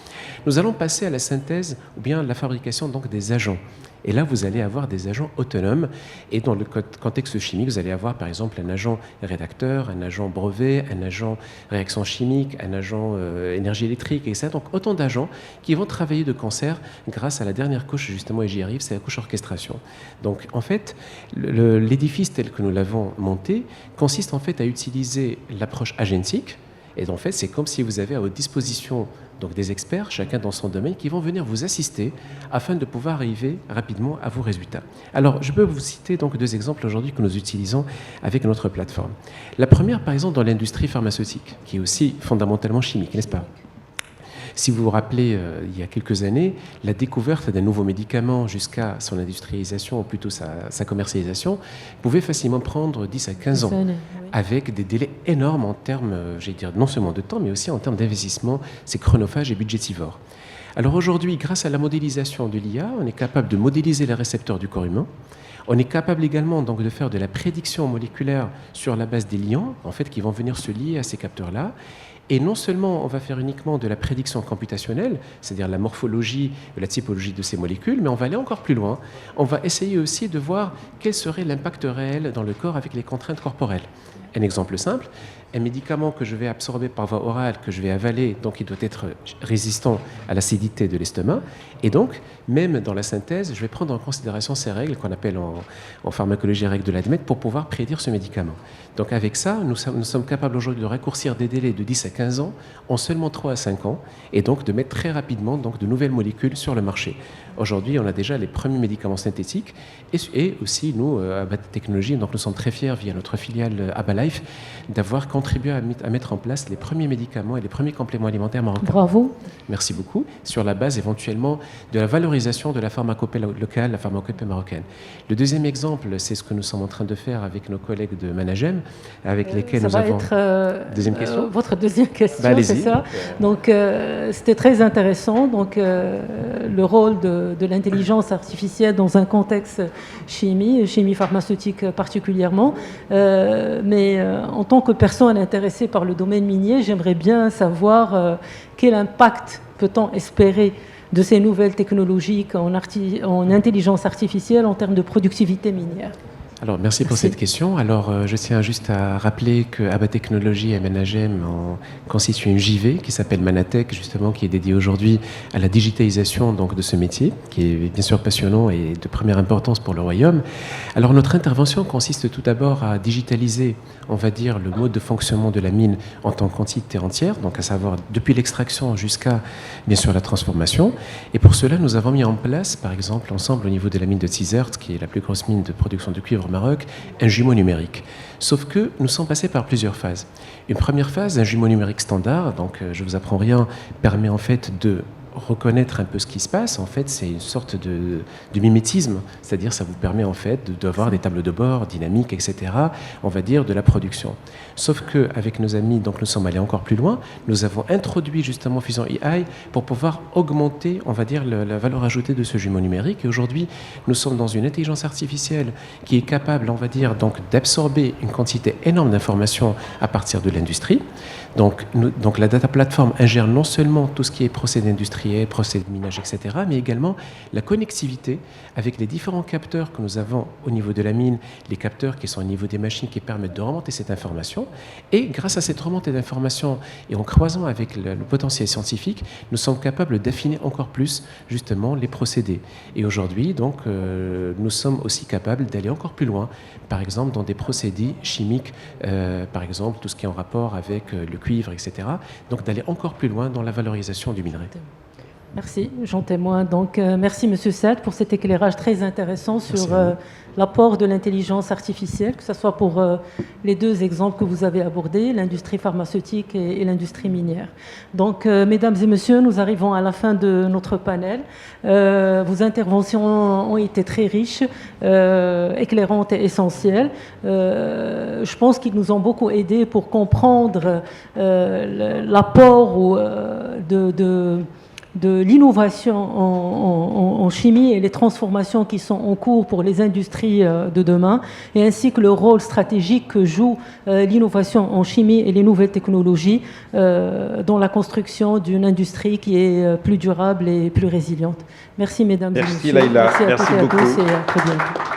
nous allons passer à la synthèse ou bien la fabrication donc des agents. Et là, vous allez avoir des agents autonomes. Et dans le contexte chimique, vous allez avoir par exemple un agent rédacteur, un agent brevet, un agent réaction chimique, un agent énergie électrique, et ça. Donc autant d'agents qui vont travailler de concert grâce à la dernière couche, justement, et j'y arrive, c'est la couche orchestration. Donc en fait, l'édifice tel que nous l'avons monté consiste en fait à utiliser l'approche agentique. Et en fait, c'est comme si vous avez à votre disposition donc des experts, chacun dans son domaine, qui vont venir vous assister afin de pouvoir arriver rapidement à vos résultats. Alors, je peux vous citer donc 2 exemples aujourd'hui que nous utilisons avec notre plateforme. La première, par exemple, dans l'industrie pharmaceutique, qui est aussi fondamentalement chimique, n'est-ce pas ? Si vous vous rappelez, il y a quelques années, la découverte d'un nouveau médicament jusqu'à son industrialisation, ou plutôt sa commercialisation, pouvait facilement prendre 10 à 15 ans, avec des délais énormes en termes, j'allais dire, non seulement de temps, mais aussi en termes d'investissement. C'est chronophage et budgétivore. Alors aujourd'hui, grâce à la modélisation de l'IA, on est capable de modéliser les récepteurs du corps humain. On est capable également donc de faire de la prédiction moléculaire sur la base des liants, en fait, qui vont venir se lier à ces capteurs-là. Et non seulement on va faire uniquement de la prédiction computationnelle, c'est-à-dire la morphologie, la typologie de ces molécules, mais on va aller encore plus loin. On va essayer aussi de voir quel serait l'impact réel dans le corps avec les contraintes corporelles. Un exemple simple, un médicament que je vais absorber par voie orale, que je vais avaler, donc il doit être résistant à l'acidité de l'estomac. Et donc, même dans la synthèse, je vais prendre en considération ces règles qu'on appelle en pharmacologie règles de l'ADMET pour pouvoir prédire ce médicament. Donc avec ça, nous sommes capables aujourd'hui de raccourcir des délais de 10 à 15 ans en seulement 3 à 5 ans et donc de mettre très rapidement donc, de nouvelles molécules sur le marché. Aujourd'hui, on a déjà les premiers médicaments synthétiques et aussi, nous, à Abba Technologies, donc nous sommes très fiers via notre filiale Abba Life d'avoir contribué à mettre en place les premiers médicaments et les premiers compléments alimentaires marocains. Bravo. Merci beaucoup. Sur la base éventuellement de la valorisation de la pharmacopée locale, la pharmacopée marocaine. Le deuxième exemple, c'est ce que nous sommes en train de faire avec nos collègues de Managem, avec lesquels nous avons... Deuxième question. Votre deuxième question, c'est ça. Donc, c'était très intéressant. Donc, le rôle de l'intelligence artificielle dans un contexte chimie pharmaceutique particulièrement. Mais en tant que personne intéressée par le domaine minier, j'aimerais bien savoir quel impact peut-on espérer de ces nouvelles technologies en intelligence artificielle en termes de productivité minière. Alors, merci pour cette question. Alors, je tiens juste à rappeler que Abba Technologies et Managem constituent une JV qui s'appelle Manatech, justement, qui est dédiée aujourd'hui à la digitalisation donc, de ce métier, qui est bien sûr passionnant et de première importance pour le Royaume. Alors, notre intervention consiste tout d'abord à digitaliser, on va dire, le mode de fonctionnement de la mine en tant qu'entité entière, donc à savoir depuis l'extraction jusqu'à, bien sûr, la transformation. Et pour cela, nous avons mis en place, par exemple, ensemble au niveau de la mine de Tzizert, qui est la plus grosse mine de production de cuivre au Maroc, un jumeau numérique. Sauf que nous sommes passés par plusieurs phases. Une première phase, un jumeau numérique standard, donc je ne vous apprends rien, permet en fait de reconnaître un peu ce qui se passe. En fait, c'est une sorte de mimétisme, c'est-à-dire ça vous permet en fait d'avoir des tableaux de bord dynamiques, etc., on va dire de la production. Sauf qu'avec nos amis, donc nous sommes allés encore plus loin, nous avons introduit justement Fusion AI pour pouvoir augmenter, on va dire, la valeur ajoutée de ce jumeau numérique. Et aujourd'hui, nous sommes dans une intelligence artificielle qui est capable, on va dire, donc d'absorber une quantité énorme d'informations à partir de l'industrie. Donc la data platform ingère non seulement tout ce qui est procédé industriel, procédé de minage, etc., mais également la connectivité avec les différents capteurs que nous avons au niveau de la mine, les capteurs qui sont au niveau des machines qui permettent de remonter cette information. Et grâce à cette remontée d'informations et en croisant avec le potentiel scientifique, nous sommes capables d'affiner encore plus justement les procédés. Et aujourd'hui, donc, nous sommes aussi capables d'aller encore plus loin, par exemple dans des procédés chimiques, par exemple tout ce qui est en rapport avec le cuivre, etc. Donc d'aller encore plus loin dans la valorisation du minerai. Merci, j'en témoigne. Donc, merci Monsieur Saad pour cet éclairage très intéressant sur l'apport de l'intelligence artificielle, que ce soit pour les deux exemples que vous avez abordés, l'industrie pharmaceutique et l'industrie minière. Donc, mesdames et messieurs, nous arrivons à la fin de notre panel. Vos interventions ont été très riches, éclairantes et essentielles. Je pense qu'ils nous ont beaucoup aidés pour comprendre l'apport de l'innovation en chimie et les transformations qui sont en cours pour les industries de demain, et ainsi que le rôle stratégique que joue l'innovation en chimie et les nouvelles technologies dans la construction d'une industrie qui est plus durable et plus résiliente. Merci mesdames et messieurs. Merci Laïla, merci à merci toutes et à beaucoup. tous et à très bientôt.